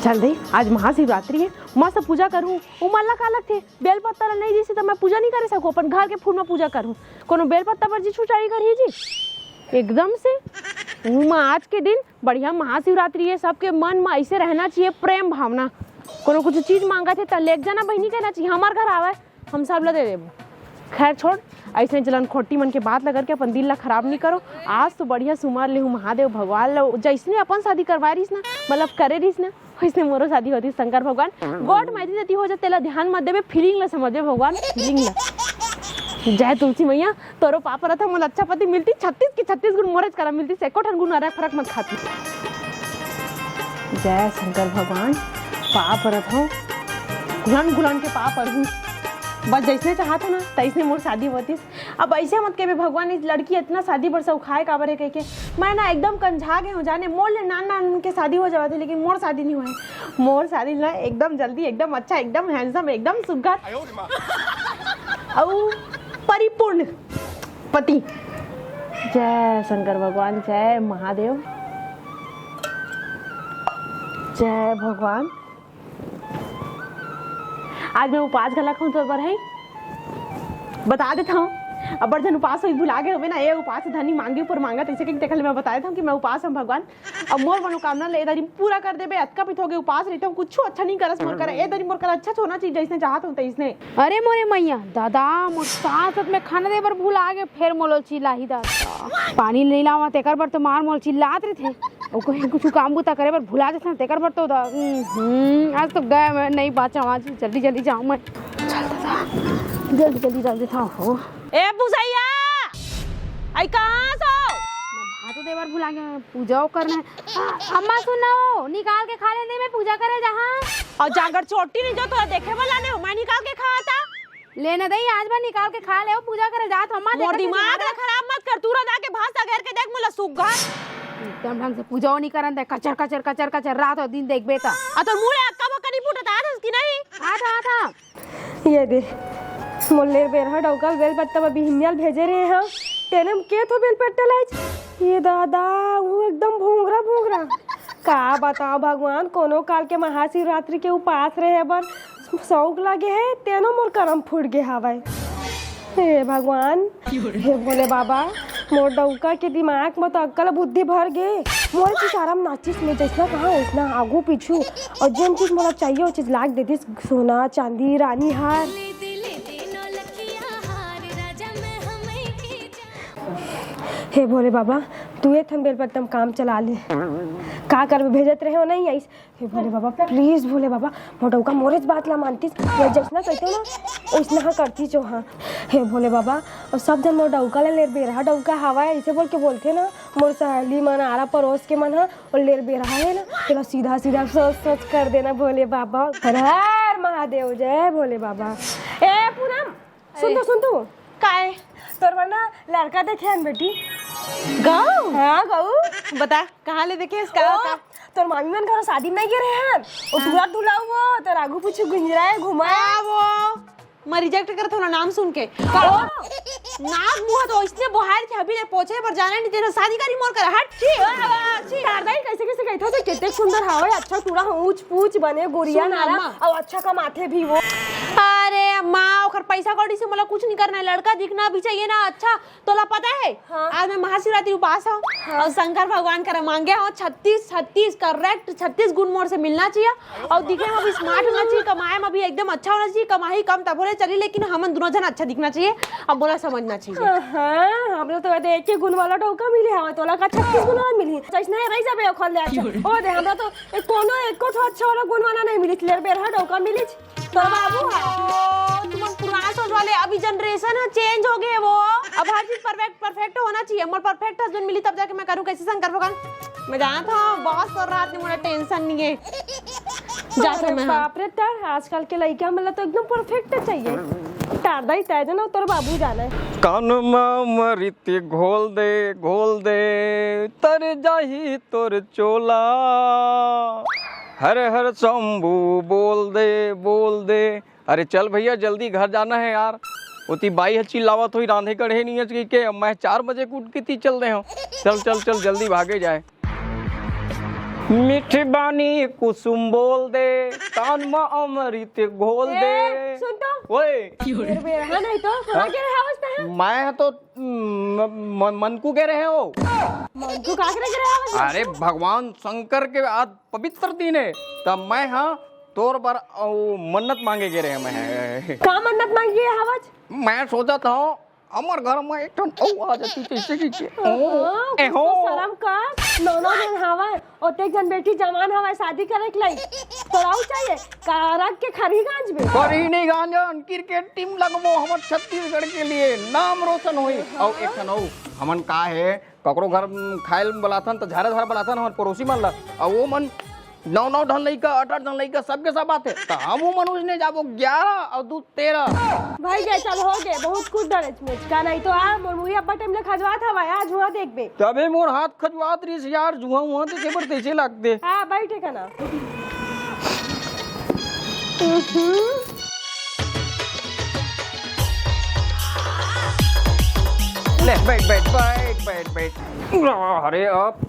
चल दे, आज महाशिवरात्रि है, मस्त पूजा करूँ। उमल्ला कालक थे बेलपत्ता नहीं जैसे तो मैं पूजा नहीं करे सकूँ, अपन घर के फूल में पूजा करूँ। कोनो बेलपत्ता पर जी छुचाई करी जी एकदम से। आज के दिन बढ़िया महाशिवरात्रि है, सबके मन में ऐसे रहना चाहिए प्रेम भावना। कोनो कुछ चीज मांगा थे तो लेक जाना बहनी कहना चाहिए, हमार घर आवे हम सब ला दे देबो। खैर छोड़, ऐसे जलन खोटी मन के बात लगा के अपन दिल ला खराब नहीं करो। आज तो बढ़िया सुमार ले महादेव भगवान ला, जैसने अपन शादी करवा रहीस ना, मतलब करे रहीस ना, वैसे मोरो शादी होती। शंकर भगवान गॉड मैदी देती हो जाते ला, ध्यान मत देवे, फीलिंग ला समझे भगवान, फीलिंग ला। जय तुलसी मैया, तोरो पाप रहता मोला अच्छा पति मिलती, 36 की 36 गुण मोरज करा मिलती, से कोठन गुण अरे फर्क मत खाती। जय शंकर भगवान, पाप रथ हो गुलान गुलान के पाप अरहू, बस जैसे चाहत हो ना तैसने मोर शादी होती। अब ऐसे मत के भगवान इस लड़की इतना शादी पर से उखाए काबर है कह के मैं ना एकदम कंझा गए हूँ जाने। मोर ले नान नान के शादी हो जाती, लेकिन मोर शादी नहीं हुए। मोर शादी ना एकदम जल्दी, एकदम अच्छा, एकदम हैंडसम, एकदम सुघर और परिपूर्ण पति। जय शंकर भगवान, जय महादेव, जय भगवान। आज मैं उपास गला खाऊं तो है बता देता हूँ। अब बड़जन उपास हो भुला गए हो ना, ये उपास धनी मांगे ऊपर मांगा तो इसे देखल मैं बता देता हूँ कि मैं उपास हूँ भगवान। अब मोर मनोकामना ले दरी पूरा कर देबे, अतका पिथोगे उपास रहते हूँ, कुछ अच्छा नहीं करस मोर करे, ए दरी मोर कर अच्छा होना चाहिए जैसे चाहत हूँ तैसने। अरे मोरे मैया दादा मोर साथ में खाना दे बर भूल आ गए, फिर मोल चिल्लाही दादा पानी नहीं लावा तेकर बर तो मार मोल चिल्लात रहे थे, और कोई कुछ काम बुता करे बर भुला देते तेकर बर तो आज तो गए मैं नहीं बाचा। आज जल्दी जल्दी जाऊँ मैं, चल दादा जल्दी जल्दी जल्दी था हो। ए बुझैया आई कहाँ सो भात देवर भुला गए, पूजा करना है। अम्मा सुनो, निकाल के खा लेने में पूजा करे जहाँ। और जागर छोटी नहीं जो थोड़ा देखे वाला नहीं, मैं निकाल के खाया था। लेने दई आज बार निकाल के खा ले, पूजा करे जात अम्मा। मोर दिमाग ला खराब मत कर, तू रदा के भाषा घेर के देख मोला सुग्गा एकदम ढंग से पूजा नहीं करन दे, कचर कचर कचर कचर रात और दिन देख बेटा। आ तो मुंह अक्का बक्का नहीं फुटता था उसकी नहीं। आता ये दे मोल्ले बेरहा डौकल बेल पत्ता में बिहिनियल भेजे रहे हैं तेने के तो बेल पत्ता लाइज। ये दादा वो एकदम भोंगरा भोंगरा का बताओ भगवान, कोनो काल के महाशिवरात्रि के उपास रहे बर शौक लगे है, तेनो मोर करम फूट गए हवाई। हे भगवान, हे भोले बाबा, मोर डौका के दिमाग में तो अक्कल बुद्धि भर गए। मोर चीज आराम नाचिस में जैसा कहा वैसना आगू पीछू, और जिन चीज मोला चाहिए वो चीज लाग देती, सोना चांदी रानी हार। हे भोले बाबा, तू ये थम बेलपत्ता में काम चला ले, का कर भेजत रहे हो नहीं ice. Hey Bhole Baba please भोले बाबा, मोटौका मोरेज बात ला मानतीस, या जैसना कहते हो ना वैसना करती जो। हाँ हे भोले बाबा, और सब जन मोर डौका ले बेरहा डौका हवा ऐसे बोल के बोलते ना, मोर सहेली मन आरा पड़ोस के मन है और लेर बेरहा है ना, तेरा सीधा सीधा सोच सोच कर देना भोले बाबा। हर महादेव, जय भोले बाबा। ए पूनम सुन तो काय तोर वरना लड़का देखे हन बेटी गाँव। हाँ गऊ बता कहाँ ले देखे इसका का? तोर मामी मन घर शादी में गे रहे हैं, और दूल्हा दूल्हा वो तो आगू पीछे गुंजराए घुमाया वो मैं रिजेक्ट करता हूँ नाम सुन के। नाक मुँह तो इसने बोहार थे, अभी ले पोछे पर जाना नहीं तेरा शादी करी मोर कर हट छी दादा कैसे कैसे कहता तो कितने सुंदर हावे, अच्छा पूरा ऊंच पूछ बने गोरिया नारा और अच्छा कमाते भी वो। अरे माँ ओखर पैसा कौड़ी से मला कुछ नहीं करना है, लड़का दिखना भी चाहिए ना अच्छा। तोला पता है हाँ। आज मैं महाशिवरात्रि उपास हूँ और शंकर भगवान का मांगे हूँ 36 करेक्ट 36 गुण मोर से मिलना चाहिए, और दिखे में भी स्मार्ट होना चाहिए, कमाए में भी एकदम अच्छा होना चाहिए, कमाई कम तब बोले चली, लेकिन हम दोनों जन अच्छा दिखना चाहिए, अब बोला समझना चाहिए। हाँ हम लोग तो कहते एक गुण वाला डौका मिली है, तोला का 36 गुण वाला मिली जैसे रही जाबे खोल दे। अच्छा ओ दे हमरा तो कोनो एको तो अच्छा वाला गुण वाला नहीं मिली, लेर बेरहा डौका मिली तो बाबू है। तुम पुराना सोच वाले, अभी जनरेशन है चेंज हो गए वो, अब हर चीज परफेक्ट होना चाहिए। मोर परफेक्ट हस्बैंड मिली तब जाके मैं करूँ कैसे शंकर भगवान। मैं जाना था बहुत कर रहा था, मुझे टेंशन नहीं है जाता मैं। बाप रे तार आजकल के लड़का मतलब तो एकदम परफेक्ट चाहिए, टारदा ही तय ना तोर बाबू जाना है। कान मृत्य घोल दे तर जाही तोर चोला, हर हर शंभू बोल दे। अरे चल भैया जल्दी घर जाना है यार, उती बाई है चिल्लावत हुई रांधे कढ़े नहीं है के मैं 4 बजे कूट की थी चल रहे हो। चल जल्दी भागे जाए। मीठी बानी कुसुम बोल दे, कान में अमृत घोल दे। ए, सुन तो ओए मेरे बेरहा नहीं तो कहाँ के रहे अवस्था है? मैं तो मनकू कह रहे हो। मन को काकरे के रहे अवस्था? अरे भगवान शंकर के आज पवित्र दिन है, तब मैं हाँ तोर पर मन्नत मांगे गे रहे मैं। का मन्नत मांगी है हवज? मैं सोचा था हमार घर में एक ठन आ जाती कैसे की तो शर्म कर, नौ दिन हवा ओते जन बेटी जवान हवा शादी करे के लाई तोराऊ चाहिए कारक के खरी गांज में करी नहीं गांजन क्रिकेट टीम लगबो हमर छत्तीसगढ़ के लिए नाम रोशन होई। और एक ठन हमन का है ककरो घर खाइल बुलाथन तो झारे झारे बुलाथन हमर पड़ोसी मन ला, और वो मन 9 ढन लइका 8 ढन लइका सबके सब बात है, तो हम मनुष्य ने जाबो 11 और 2 13। भाई गए चल हो गए बहुत कुछ डरे मुझका नहीं तो आ मुर्मुई अब्बा टाइम ले खजवात हवा आज हुआ देख बे तबे मोर हाथ खजवात रही यार जुआ हुआ तो केबर तैसे लगते। हां बैठे का ना ले बैठ बैठ बैठ बैठ बैठ। अरे अब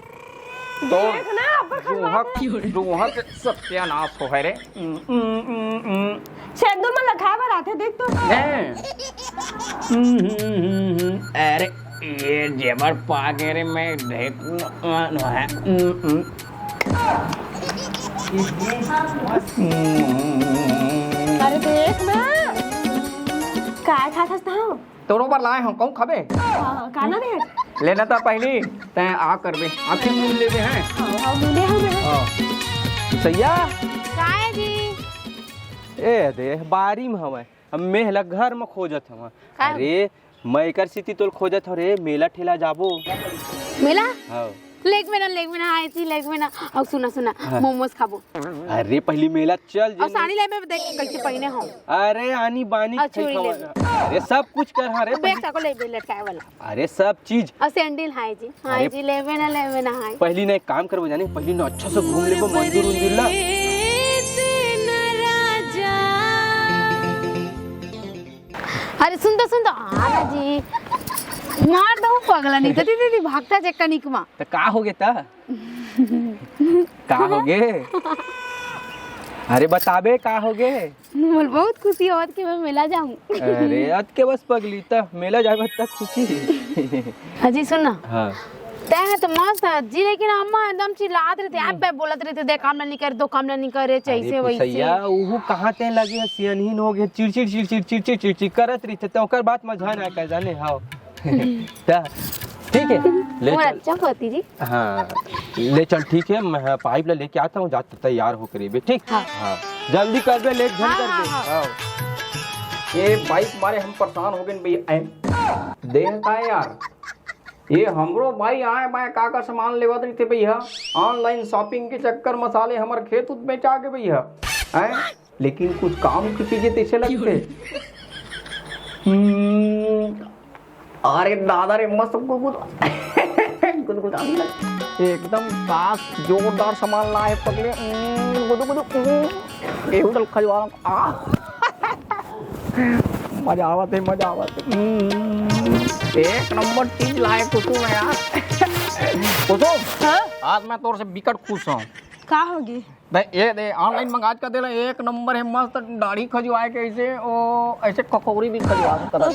तो देख ना अब्बा खजवात जुआ के सत्यानाश हो है रे। सेंदूर में लखा भर आते देख तो अरे ये जेवर पागे रे मैं देखूं है। अरे देख ना काय खात हूं तोरो पर लाए हम कहूं खबे हां काना देख लेना था पहली तै आ करबे आखिर मुंह लेबे हैं। हां मुंडे हो गए हां सैया काय जी ए दे बारी में हवे हम मेहला घर में खोजत हवा। का? अरे मैं एकर सिटी तोल खोजत हो रे मेला ठेला जाबो। मेला हाँ लेग में ना आई थी लेग में ना। और सुना मोमोज खाबो अरे पहली मेला चल और साड़ी ले में देख कैसे पहने हो। अरे आनी बानी और खाई चूड़ी खवा। अरे सब कुछ कर हाँ रे बैग को ले लटकाए वाला अरे सब चीज। और सैंडल हाय जी हाय जी लेवे ना हाय। पहली ना एक काम करबो जाने पहली ना अच्छा से घूम लेबो मंदिर उंदिर ला। अरे सुन तो आना जी मार दो पगला नहीं तो दीदी भागता चक्का निकमा। तो का हो गया था का हो गए अरे बताबे का हो गए। बोल बहुत खुशी होत कि मैं मेला जाऊं। अरे आज के बस पगली ता मेला जाबे तक खुशी। हाजी सुन ना हाँ तय तो मस्त है जी, लेकिन अम्मा एकदम चिल्लात रहते आप पे बोलत रहते देख काम नहीं करे दो काम नहीं करे चैसे वैसे। सैया उहु कहाँ ते लगे है सियनहीन हो गए चिड़चिड़ करत रही तो ओकर बात में ध्यान आके जाने हां ठीक है ले और चल। अच्छा होती जी हाँ ले चल ठीक है मैं पाइप ला लेके आता हूँ जाते तैयार होकर ये ठीक। हाँ। हाँ जल्दी कर दे लेट झन कर दे। हाँ। हाँ ये बाइक मारे हम परेशान हो गए भैया देखता है यार ये हमरो भाई आए मैं का सामान लेवा रही थे भैया ऑनलाइन शॉपिंग के चक्कर मसाले हमारे खेत उत बेचा के भैया हैं, लेकिन कुछ काम की चीजें तैसे लगते। अरे दादा रे मस्त गुद आने लगे एकदम काश जोरदार सामान लाए पगले गुद खजवा मजा आवत एक नंबर चीज लाए कुसुम है यार। कुसुम आज मैं तोर से बिकट खुश हूँ। का होगी ये दे ऑनलाइन मंगा के दे एक नंबर है मस्त दाढ़ी खजवाए के ऐसे ओ ऐसे ककौड़ी भी खजवा तरह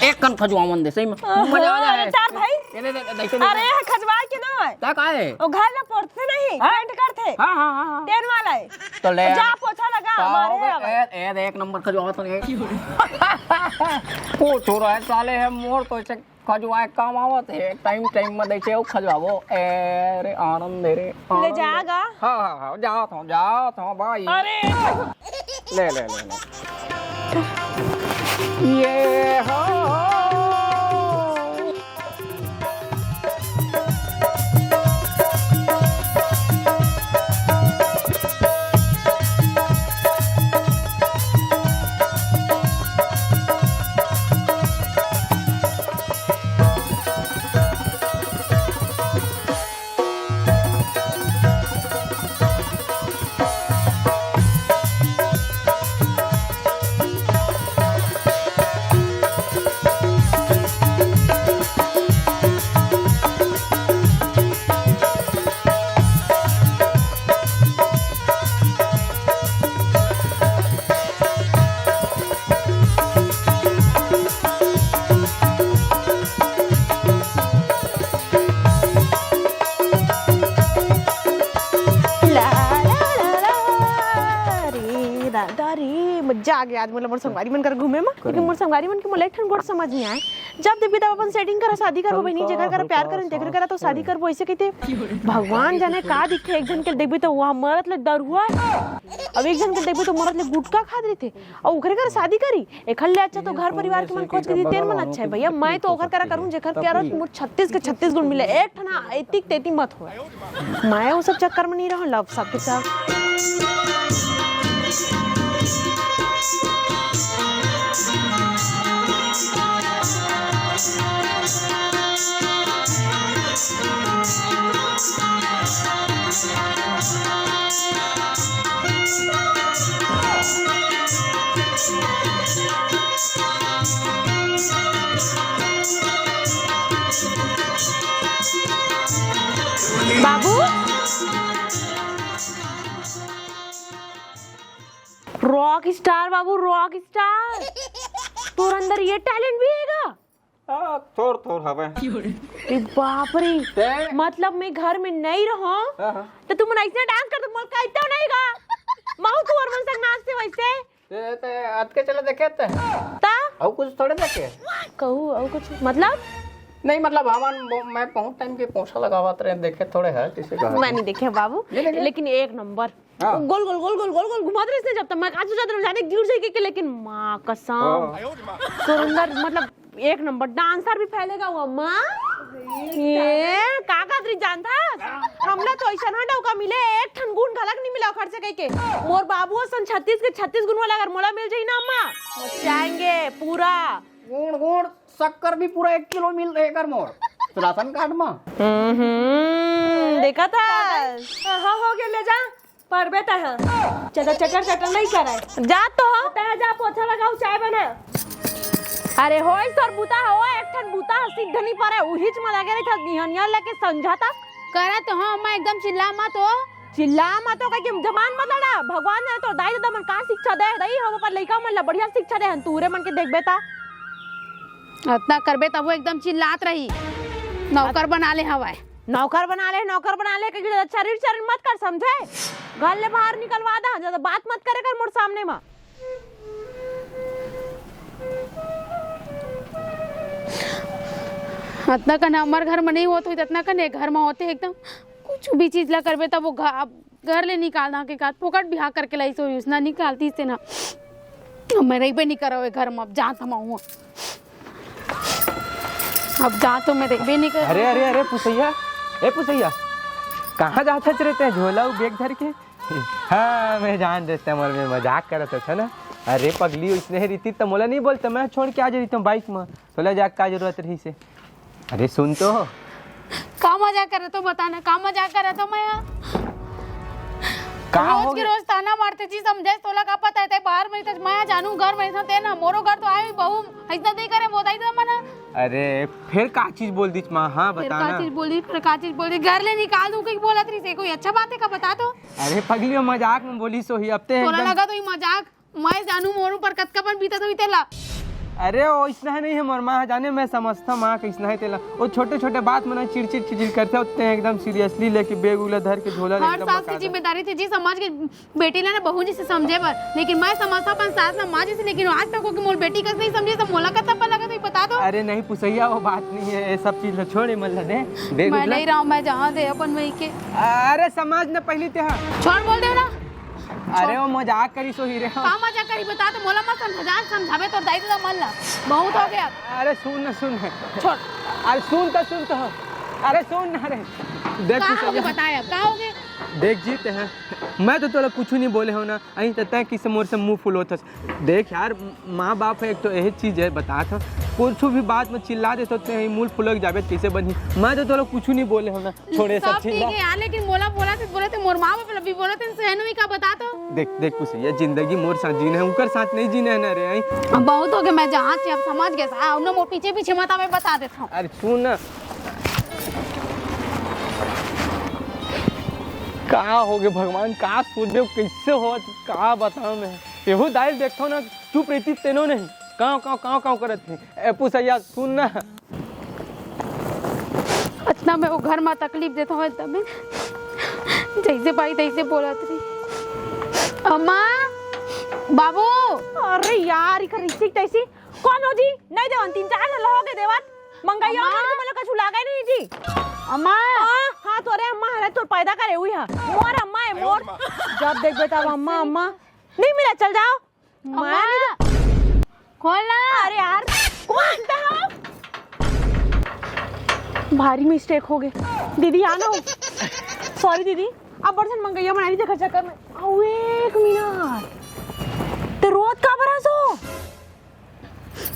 एक कन खजवावन दे सही में मजा आ जाए। चार भाई ये दे अरे खजवा के ना है क्या का है ओ घर में पड़ते नहीं पेंट करते हां तेल वाला है तो ले जा पोछा लगा हमारे ए दे एक नंबर खजवा तो नहीं ओ छोरा है साले है मोर तो ऐसे खजवाए काम आवत है टाइम में दै छे खजवाबो ए रे आनंद दे रे ले जाएगा। हां जाओ तो भाई अरे ले ये हो आ गया आज मतलब मोर संगवारी मन कर घूमे में, लेकिन मोर संगवारी मन के मोला एक ठन गोट समझ नहीं आए। जब देखबी तब अपन सेटिंग करा शादी करबो बहिनी, जेकर करा प्यार करन तेकर करा तो शादी करबो, ऐसे कहते भगवान जाने का दिखे। एक जन के देखबी तो वहां मरत ले दरुआ, अब एक जन के देखबी तो मरत ले गुटका खा रही थे और ओकरे कर शादी करी। एखल ले अच्छा तो घर परिवार के मन खोज के दी तेर मन अच्छा है भैया। मैं तो ओकर करा करूं जेकर प्यार मोर 36 के 36 गुण मिले, एक ठना एतिक तेती मत हो। मैं वो सब चक्कर में नहीं रहूं लव सब के साथ। बाबू रॉक स्टार, बाबू रॉक स्टार, तोर अंदर ये टैलेंट भी हैगा? थोड़ थोड़ हवे। ए बाप रे, मतलब मैं घर में नहीं रहूं तो तुम ऐसे डांस कर, तुम कहते नहीं गा माहू तू और मन संग नाचते वैसे ते आज के चले देखे ता और कुछ थोड़े देखे कहू और कुछ मतलब नहीं, मतलब हमान मैं बहुत टाइम के पोछा लगावत रहे देखे थोड़े है किसी का। मैं नहीं देखे बाबू, लेकिन एक नंबर गोल गोल गोल गोल गोल गोल घुमाते रहे जब तक मैं काजू जाते जाने दूर से के, लेकिन माँ कसम तो अंदर मतलब एक नंबर डांसर भी फैलेगा वो माँ। ये काका तरी जानता हमला तो ऐसा ना डौका मिले, एक ठन गुण घलक नहीं मिला खर्च कई के। मोर बाबू सन 36 के 36 गुण वाला अगर मोला मिल जाई ना अम्मा जाएंगे पूरा गुण गुण शक्कर भी पूरा 1 किलो मिल रहेगा मोर तो राशन कार्ड में। देखा था हाँ हो गया, ले जा पर बेटा है चटर चटर चटर नहीं कराए, जा तो जा पोछा लगाओ चाय बना। अरे होय सर बूता हो एक ठन बूता सिद्ध नहीं पारे उहिच में लगे रही था निहनिया लेके संझा तक करा तो हाँ मैं एकदम चिल्ला मत हो, चिल्ला मत हो कि जमान मत लड़ा। भगवान ने तो दाई दादा मन का शिक्षा दे दई हम पर लइका मन ला बढ़िया शिक्षा दे हन तूरे मन के देखबे ता इतना करबे तब वो एकदम चिल्लात रही। नौकर बना ले हवाए, नौकर बना ले कि शरीर शरीर मत कर समझे, घर ले बाहर निकलवा दा, ज्यादा बात मत करे कर मोर सामने में। इतना कन हमार घर में नहीं होते इतना कन घर में होते एकदम कुछ भी चीज ला करबे तब वो घर ले निकालना के का पोकट बिहा करके लाई सो यूज ना निकालती से ना मैं रही नहीं करो घर में। अब जा थमाऊँ अब जा तो मैं देखबे नहीं कर। अरे अरे अरे पुसैया, ए पुसैया कहाँ जाता रहते हैं झोला बैग धर के? हाँ मैं जान देता मोर में मजाक करता था ना। अरे पगली इसने रीति तो मोला नहीं बोलता, मैं छोड़ के आ जा रही हूँ बाइक में, तोला जाग का जरूरत रही से। अरे सुन तो का मजाक कर रहे तो बताना, का मजाक कर रहा था मैं रोज के रोज ताना मारते जी समझे तोला का पता है बाहर में तो मैं जानू घर में थे ना मोरो घर तो आए बहू ऐसा नहीं करे बताई तो मना। अरे फिर का चीज बोल दी माँ? हाँ बता ना। फिर का चीज बोल दी घर ले निकाल दूं कहीं बोला थी से कोई अच्छा बात है का बता तो। अरे पगली मजाक में बोली सो ही अब तोला लगा तो ये मजाक मैं जानू मोरू पर कतकापन बीता तो तेला। अरे वो इसना है नहीं है मोर माँ जाने मैं समझता माँ का इसना है तेला वो छोटे छोटे बात में चिड़चिड़ चिड़चिड़ करते होते हैं एकदम सीरियसली लेके बेग उला धर के झोला हर सास की जिम्मेदारी थी जी समाज के बेटी ने ना बहू जी से समझे पर, लेकिन मैं समझता अपन सास ना माँ जी से, लेकिन आज तक कि मोर बेटी कस नहीं समझे तो मोला कब पता लगा तो बता दो। अरे नहीं पुसैया वो बात नहीं है, ये सब चीज छोड़े मत दे बेग मैं नहीं रहा मैं जहाँ दे अपन वही के। अरे समाज ने पहली ते छोड़ बोल दे ना। अरे वो मजाक करी सो ही रे। का मजाक करी बता तो मोला मत समझावे तो दाई तो मन ला बहुत हो गया। अरे सुन छोड़ अरे सुन तो अरे सुन ना रे देख बताया का होगे देख जीते हैं मैं तो तोला कुछ नहीं बोले हो ना अहीं तय किसे मोर से मुंह फुल होता। देख यार माँ बाप है एक तो यही चीज है बता था कुछ भी बात में चिल्ला देते होते हैं मुंह फुलक जावे कैसे बनी। मैं तो तोला कुछ नहीं बोले हो ना छोड़े सब चीज यार, लेकिन मोला बोला थे मोर माँ बाप भी बोला थे सहनु का बता तो। देख कुछ ये जिंदगी मोर साथ जीना है उनकर साथ नहीं जीना है ना रे। अब बहुत हो गया मैं जहाँ से अब समझ गया उन्हें मोर पीछे मत मैं बता देता हूँ। अरे सुन ना का हो गए भगवान का सोच दे कैसे हो का बताओ मैं एहो दाइल देखो ना चुप रहती तेनो नहीं काँव करत थी। ए पुसैया सुन ना अच्छा मैं वो घर में तकलीफ देता हूँ तब जैसे भाई तैसे बोला थी अम्मा बाबू अरे यार इका रिसिक तैसी कौन हो जी नहीं देवन 3-4 न लहोगे देवत मंगाइयो मला कछु लागे नहीं जी अम्मा हाँ तोरे अम्मा है तोर पैदा करे हुई है मोर अम्मा है मोर जब देख बेटा अम्मा अम्मा नहीं मिला चल जाओ अम्मा खोलना। अरे यार कौन हो भारी मिस्टेक हो गए दीदी आना सॉरी दीदी अब बर्तन मंगाइया बनाई देखा चक्कर में आओ 1 मिनट तो रोज का बरसो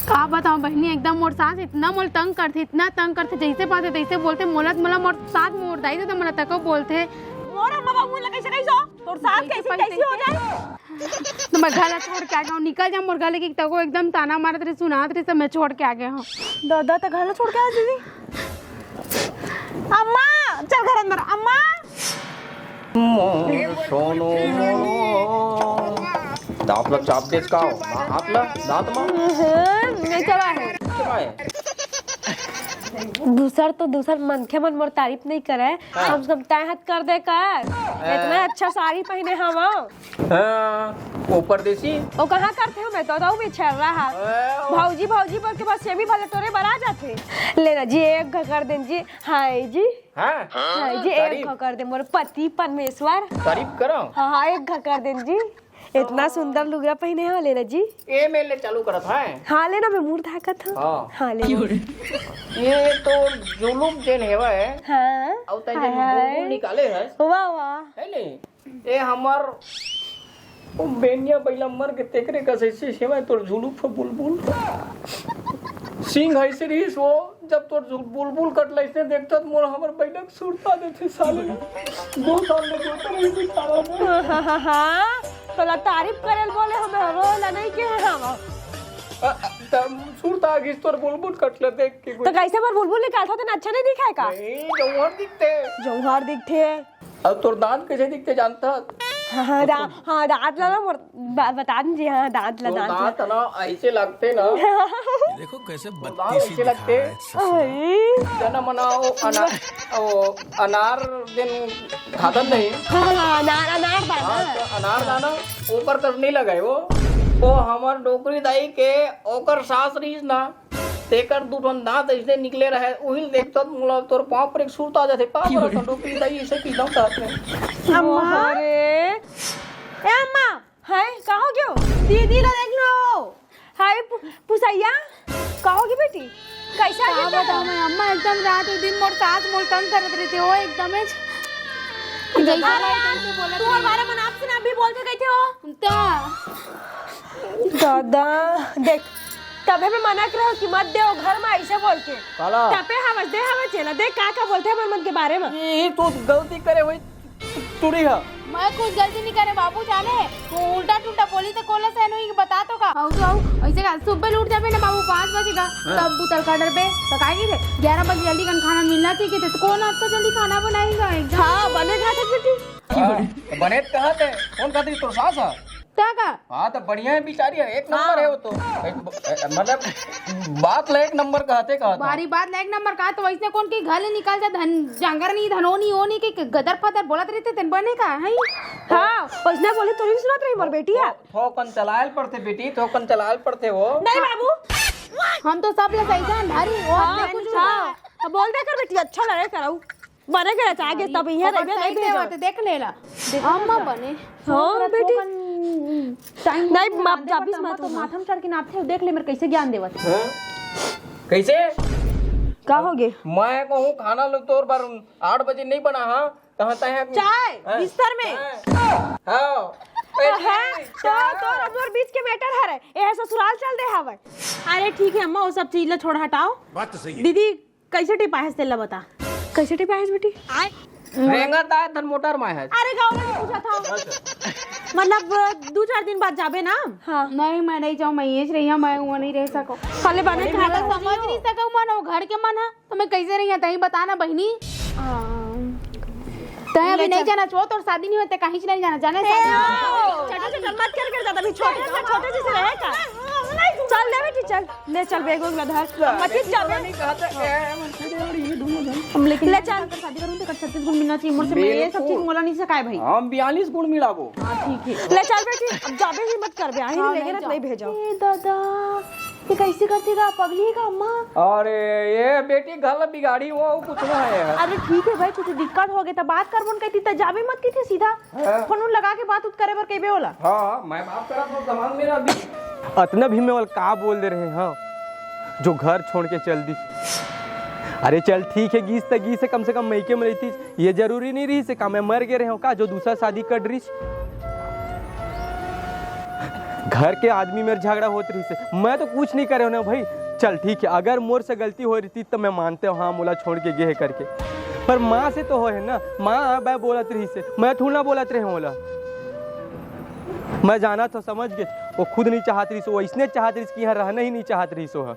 का बताओ बहनी एकदम मोर सास इतना मोल तंग करते इतना तंग करते जैसे पाते तैसे बोलते मोलत मला मोर साथ मोर दाई तो मला तको बोलते मोर अम्मा बाबू लगे से कैसो तोर साथ कैसे कैसी हो जाए तो मैं घर छोड़ के आ गया हूँ निकल जा मोर घर लेके तको एकदम ताना मारत रही सुनात रही सब मैं छोड़ के आ गया हूँ। दादा तो घर छोड़ के आ दीदी अम्मा चल घर अंदर अम्मा सोनो दांत ला चाप देस का आपला दांत मा नहीं चला है चबाए दूसर मन के मन मोर तारीफ नहीं करे हम सब तय हाथ कर दे कर इतना अच्छा साड़ी पहने हम हां वो परदेसी ओ कहाँ करते हो मैं तो भी छेड़ रहा भौजी भौजी बोल के बस सेमी भले तोरे बना जाते लेना जी एक कर देन जी हाय जी हां हाय जी एक कर दे मोर पति परमेश्वर तारीफ करो हाँ एक कर देन जी इतना सुंदर लुगड़ा पहने हो लेना जी ए मेले चालू करत है हाँ लेना मैं मुंह धाकत हूँ हां हाँ लेना ये तो जुलूम जेन हेवा है हाँ औ तय जेन बुलबुल निकाले है वाह वाह है नहीं ए हमर ओ बेनिया बैला मर के तेकरे का से सेवा तोर झुलू फ बुलबुल सिंह है से रहीस वो जब तोर बुलबुल कटले से देखत मोर हमर बैलक सुरता देथे साले 2 साल में जोते नहीं बिचारा हाँ तोला तारीफ करेल बोले हमें रोला नहीं के हम तब सुरता घिस तोर बुलबुल कटले देख के तो कैसे बार बुलबुल निकालता तो अच्छा नहीं दिखाए का नहीं जौहर दिखते जौहर दिखते अब तोर दांत कैसे दिखते जानता हाँ दांत ला ना बता दीजिए हाँ दांत ला तो दांत दांत ना ऐसे लगते ना देखो कैसे दांत बत्तीसी ऐसे लगते जना मनाओ अनार दिन खादत नहीं अनार दाना ऊपर तक नहीं लगाए वो हमर डोकरी दाई के ओकर सास रहीस ना तेकर दूठन दांत ऐसे निकले रहे ओहिल देखत मुला तोर पांव पर एक सुरता जाते का पर डोकरी दाई ऐसे की दम साथ में अम्मा अरे ए अम्मा हाय कहाँ हो गयो दीदी ला देख लो हाय पुसैया कहाँ होगी बेटी कैसा का बताओ मैं अम्मा एकदम रात दिन मोर सास मोर तंग करत रही थी वो एकदम तू हमारे मन आपसे ना भी बोल के गए थे हो दादा देख तबे मैं मना कर रहा हूँ कि मत दे घर में ऐसे बोल के काला तबे हवस दे हवस चला देख का बोलते हैं मन के बारे में ये तो गलती करे हुई तुड़ी है मैं कुछ गलती नहीं करे बाबू जाने वो उल्टा टूटा बोली तो कोला से नहीं बता तो का हाउ तो ऐसे का सुबह लूट जाबे ना बाबू 5 बजे का तब बुतल का डर पे तो काहे की थे 11 बजे जल्दी खाना मिलना चाहिए तो कौन आपको जल्दी खाना बनाएगा एकदम हाँ बने घाटे बेटी बने कहते कौन कहती तो सास है का हाँ तो बढ़िया है बिचारी है एक नंबर है वो तो मतलब बात ला एक नंबर कहते भारी बात ला एक नंबर का तो वैसे कौन के घर ले निकाल जा धन जंगर नहीं धनोनी होनी के गदर फदर बोलत रहते तन बने का है हाँ उसने बोले तो नहीं सुनत रही मोर बेटी है थोकन चलायल पड़ते बेटी थोकन चलायल पड़ते वो नहीं बाबू हम तो सब लोग ऐसा धारी वो हाँ बोल दे कर बेटी अच्छा लड़े कराऊ बने के चाहे तब यहाँ रह नहीं भेजो देख लेला अम्मा बने हाँ बेटी नहीं माप जाबिस मत तो माथम चढ़ के नापते देख ले मेरे कैसे ज्ञान देवत कैसे का हो गए मैं कहूँ खाना लो तोर बार 8 बजे नहीं बना हाँ कहाँ तय चाय बिस्तर में हाँ तो हमर बीच के मैटर हरे ए ससुराल चल दे हवे अरे ठीक है अम्मा वो सब चीज ला छोड़ हटाओ बात तो सही है। दीदी कैसे टिपा है तेला बता कैसे टिपा है बेटी महंगा था धन मोटर में है अरे गाँव में पूछा था मतलब 2-4 दिन बाद जाबे ना हाँ नहीं मैं नहीं जाऊँ मैं ये रही हूँ मैं वहाँ नहीं रह सकूँ खाली बने मैं तो समझ नहीं सकूँ मन वो घर के मन है तो मैं कैसे रही तही बताना बहनी तय अभी नहीं जाना छोड़ और शादी नहीं होते कहीं नहीं जाना जाने छोटे छोटे मत कर ज्यादा भी छोटे से रहे का चल दे बेटी चल चल ले चल बैग वैग लधा मत चल नहीं कहता हम लेकिन ले चल शादी करूं तो 36 गुण मिलना चाहिए मोर से ये सब चीज मोला नहीं सकाय भाई हम 42 गुण मिलाबो। ठीक है ले चल बेटी अब जाबे ही मत कर बे आही लेके रख नहीं भेजो ए दादा ये कैसे करतेगा पगली का अम्मा अरे ये बेटी घर बिगाड़ी वो कुछ ना है। अरे ठीक है भाई कुछ दिक्कत हो गई तो बात करबोन कहती त जाबे मत की थे सीधा फोन लगा के बात उत करे बर केबे होला। हाँ मैं बात करा तो सामान मेरा भी अतना भी में का बोल दे रहे हैं हाँ जो घर छोड़ के चल दी। अरे चल ठीक है गीस तक गीस से कम मैके में रहती ये जरूरी नहीं रही से का मैं मर गए रहे हो का जो दूसरा शादी कर रही घर के आदमी मेरे झगड़ा होत रही से मैं तो कुछ नहीं करे ना भाई। चल ठीक है अगर मोर से गलती हो रही थी तो मैं मानते हो हाँ मोला छोड़ के गे करके पर माँ से तो हो है ना माँ मैं बोलत रही से मैं थोड़ा बोलत रहे मोला मैं जाना तो समझ गए वो खुद नहीं चाहत रही सो वो इसने चाहत रही कि यहाँ रहना ही नहीं चाहत रही सो